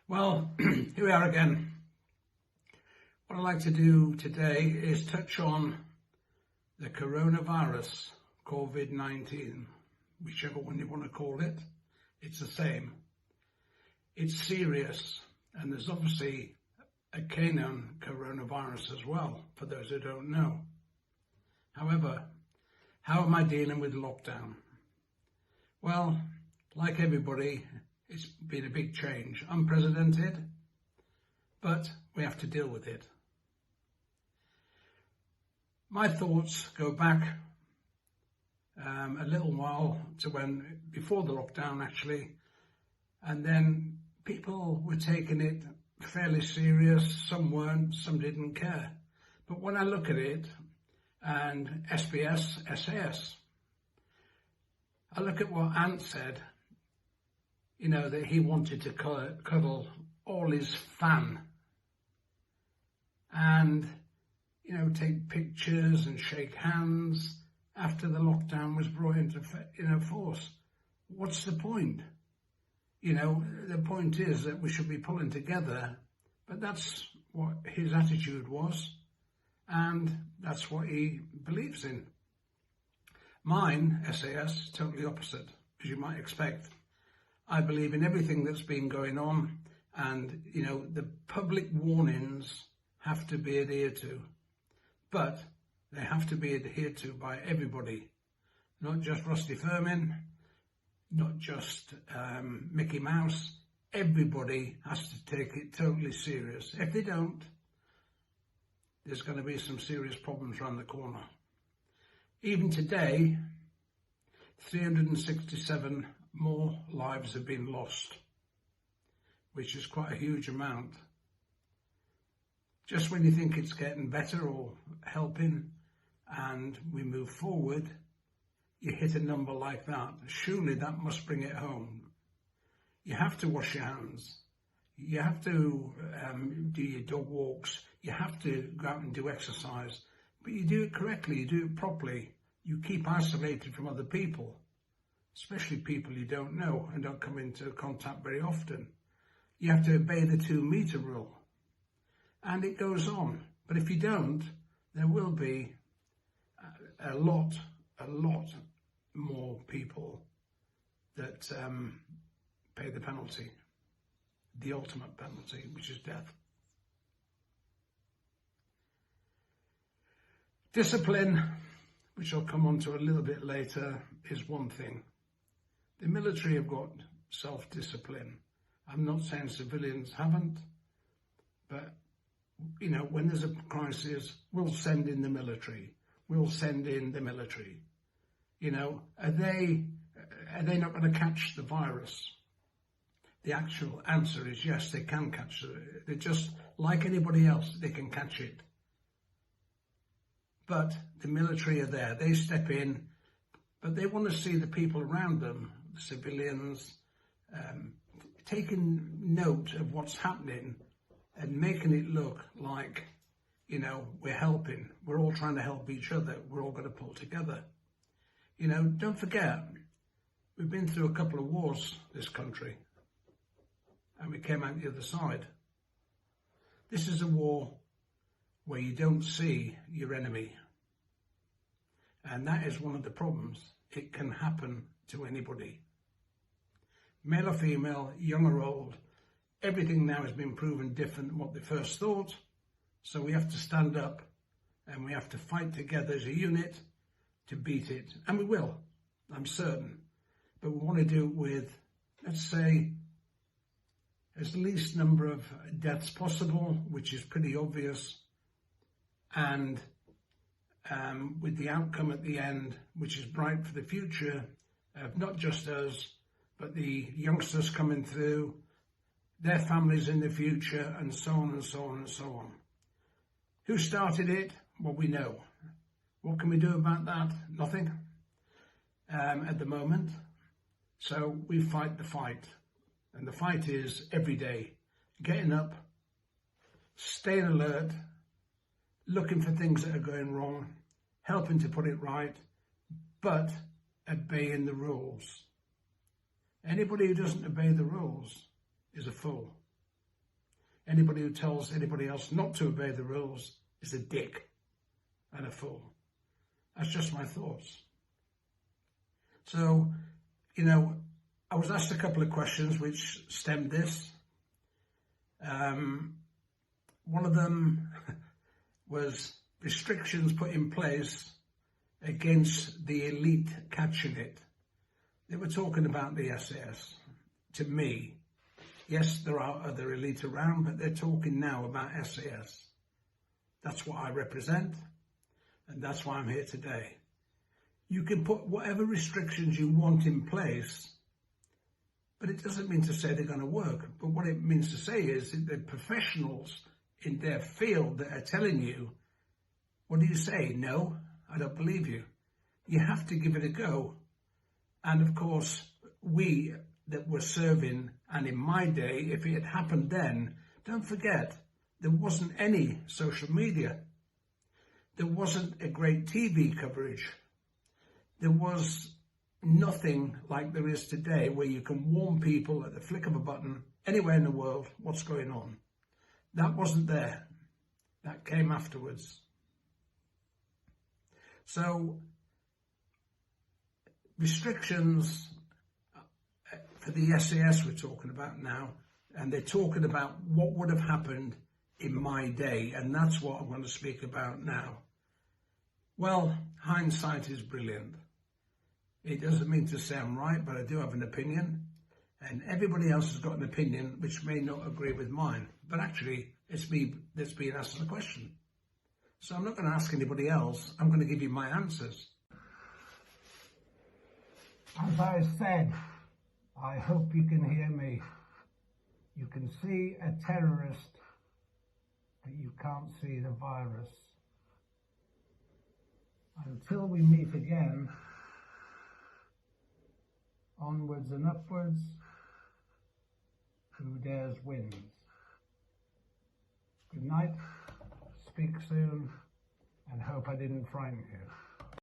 Well, here we are again. What I'd like to do today is touch on the coronavirus, Covid-19, whichever one you want to call it. It's the same. It's serious, and there's obviously a canine coronavirus as well, for those who don't know. However, how am I dealing with lockdown? Well, like everybody, it's been a big change, unprecedented, but we have to deal with it. My thoughts go back a little while to when, before the lockdown actually, and then people were taking it fairly serious, some weren't, some didn't care. But when I look at it, and SBS, SAS, I look at what Ant said, that he wanted to cuddle all his fan and, take pictures and shake hands after the lockdown was brought into force. What's the point? The point is that we should be pulling together, but that's what his attitude was, and that's what he believes in. Mine, SAS, totally opposite, as you might expect. I believe in everything that's been going on, and, the public warnings have to be adhered to, but they have to be adhered to by everybody, not just Rusty Firmin, not just Mickey Mouse. Everybody has to take it totally serious. If they don't, there's going to be some serious problems around the corner. Even today, 367 more lives have been lost, which is quite a huge amount. Just when you think it's getting better or helping and we move forward, you hit a number like that. Surely that must bring it home. You have to wash your hands. You have to do your dog walks. You have to go out and do exercise. But you do it correctly, you do it properly. You keep isolated from other people, especially people you don't know and don't come into contact very often. You have to obey the 2-meter rule. And it goes on. But if you don't, there will be a lot more people that pay the penalty, the ultimate penalty, which is death. Discipline, which I'll come on to a little bit later, is one thing. The military have got self-discipline. I'm not saying civilians haven't, but, when there's a crisis, we'll send in the military. We'll send in the military. Are they not going to catch the virus? The actual answer is yes, they can catch it. They're just like anybody else, they can catch it. But the military are there, they step in, but they want to see the people around them, the civilians, taking note of what's happening and making it look like, we're helping. We're all trying to help each other. We're all going to pull together. Don't forget, we've been through a couple of wars, this country, and we came out the other side. This is a war where you don't see your enemy. And that is one of the problems. It can happen to anybody. Male or female, young or old, everything now has been proven different than what they first thought. So we have to stand up and we have to fight together as a unit to beat it. And we will, I'm certain. But we want to do it with, let's say, as least number of deaths possible, which is pretty obvious, and with the outcome at the end, which is bright for the future of not just us, but the youngsters coming through, their families in the future, and so on and so on and so on. Who started it? Well, we know. What can we do about that? Nothing at the moment. So we fight the fight. And the fight is every day, getting up, staying alert, looking for things that are going wrong, helping to put it right, but obeying the rules. Anybody who doesn't obey the rules is a fool. Anybody who tells anybody else not to obey the rules is a dick and a fool. That's just my thoughts. So, you know, I was asked a couple of questions which stemmed this. One of them was restrictions put in place against the elite catching it. They were talking about the SAS. To me, yes, there are other elite around, but they're talking now about SAS. That's what I represent, and that's why I'm here today. You can put whatever restrictions you want in place, but it doesn't mean to say they're going to work. But what it means to say is that the professionals in their field that are telling you, what do you say? No, I don't believe you. You have to give it a go. And of course, we that were serving, and in my day, if it had happened then, don't forget, there wasn't any social media. There wasn't a great TV coverage. There was nothing like there is today where you can warn people at the flick of a button anywhere in the world what's going on. That wasn't there. That came afterwards. So restrictions for the SAS we're talking about now, and they're talking about what would have happened in my day, and that's what I'm going to speak about now. Well, hindsight is brilliant. It doesn't mean to say I'm right, but I do have an opinion, and everybody else has got an opinion which may not agree with mine, but actually it's me that's being asked the question. So I'm not going to ask anybody else, I'm going to give you my answers. As I said, I hope you can hear me. You can see a terrorist, but you can't see the virus. Until we meet again, onwards and upwards, who dares wins. Good night, speak soon, and hope I didn't frighten you.